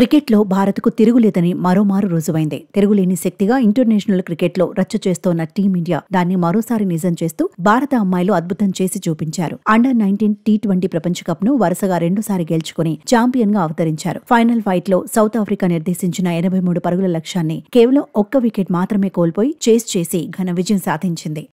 క్రికెట్లో భారత్కు తిరుగులేదని మరోమారు రుజువైంది. తిరుగులేని శక్తిగా ఇంటర్నేషనల్ క్రికెట్లో రచ్చ చేస్తోన్న టీమిండియా దాన్ని మరోసారి నిజం చేస్తూ భారత అమ్మాయిలు అద్భుతం చేసి చూపించారు. అండర్-19 టీ20 ప్రపంచ కప్ ను వరుసగా రెండోసారి గెలుచుకుని ఛాంపియన్ గా అవతరించారు. ఫైనల్ ఫైట్ లో సౌత్ ఆఫ్రికా నిర్దేశించిన 83 పరుగుల లక్ష్యాన్ని కేవలం ఒక్క వికెట్ మాత్రమే కోల్పోయి చేస్ చేసి ఘన విజయం సాధించింది.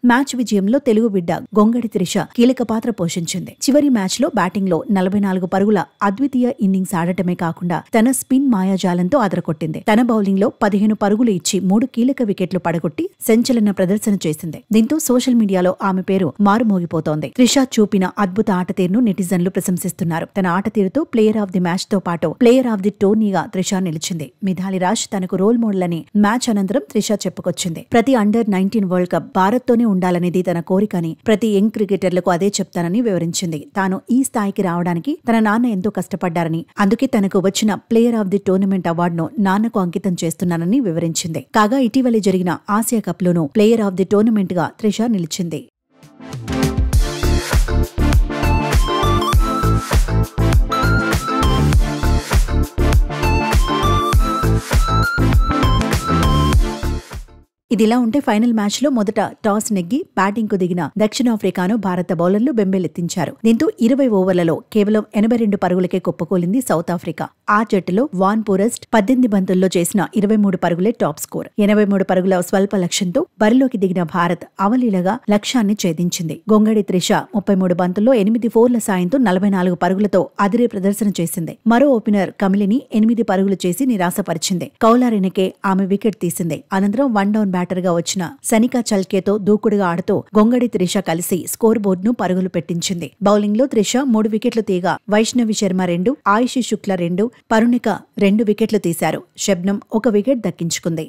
మ్యాచ్ విజయంలో తెలుగు బిడ్డ గొంగడి త్రిష కీలక పాత్ర పోషించింది. చివరి మ్యాచ్ లో బ్యాటింగ్ లో 44 పరుగుల అద్వితీయ ఇన్నింగ్స్ ఆడటమే కాకుండా తన స్పిన్ మాయాజాలంతో అదరకొట్టింది. తన బౌలింగ్ లో 15 పరుగులు ఇచ్చి 3 కీలక వికెట్లు పడగొట్టి సంచలన ప్రదర్శన చేసింది. దీంతో సోషల్ మీడియాలో ఆమె పేరు మారుమోగిపోతోంది. త్రిష చూపిన అద్భుత ఆటతీరును నెటిజన్లు ప్రశంసిస్తున్నారు. తన ఆటతీరుతో ప్లేయర్ ఆఫ్ ది మ్యాచ్ తో పాటు ప్లేయర్ ఆఫ్ ది టోర్నీగా త్రిష నిలిచింది. మిథాలి రాజ్ తనకు రోల్ మోడల్ అని మ్యాచ్ అనంతరం త్రిష చెప్పుకొచ్చింది. ప్రతి అండర్-19 వరల్డ్ కప్ భారత్తోనే ఉండాలనేది తన కోరికని, ప్రతి యంగ్ క్రికెటర్లకు అదే చెప్తానని వివరించింది. తాను ఈ స్థాయికి రావడానికి తన నాన్న ఎంతో కష్టపడ్డారని, అందుకే తనకు వచ్చిన ప్లేయర్ ఆఫ్ ది టోర్నమెంట్ అవార్డును నాన్నకు అంకితం చేస్తున్నానని వివరించింది. కాగా ఇటీవలే జరిగిన ఆసియా కప్ లోనూ ప్లేయర్ ఆఫ్ ది టోర్నమెంట్ గా త్రిష నిలిచింది. ఇదిలా ఉంటే ఫైనల్ మ్యాచ్ లో మొదట టాస్ నెగ్గి బ్యాటింగ్ కు దిగిన దక్షిణాఫ్రికాను భారత బౌలర్లు బెంబేలెత్తించారు. దీంతో 20 ఓవర్లలో కేవలం 82 పరుగులకే కుప్పకూలింది సౌత్ ఆఫ్రికా. ఆ జట్టులో వాన్ పూరెస్ట్ 18 బంతుల్లో చేసిన 23 పరుగులే టాప్ స్కోర్. 83 పరుగుల స్వల్ప లక్ష్యంతో బరిలోకి దిగిన భారత్ అవలీలగా లక్ష్యాన్ని ఛేదించింది. గొంగడి త్రిష 33 బంతుల్లో 8 ఫోర్ల సాయంతో 44 పరుగులతో అదిరే ప్రదర్శన చేసింది. మరో ఓపెనర్ కమిలిని 8 పరుగులు చేసి నిరాశపరిచింది. కౌలారెనకే ఆమె వికెట్ తీసింది. అనంతరం వన్ డౌన్ బ్యాటర్ గా వచ్చిన సనికా చల్కేతో దూకుడుగా ఆడుతూ గొంగడి త్రిష కలిసి స్కోర్ బోర్డ్ ను పరుగులు పెట్టించింది. బౌలింగ్ లో త్రిష 3 వికెట్లు తీగా వైష్ణవి శర్మ 2, ఆయుషి శుక్ల 2, పరుణిక 2 వికెట్లు తీశారు. షబ్నం 1 వికెట్ దక్కించుకుంది.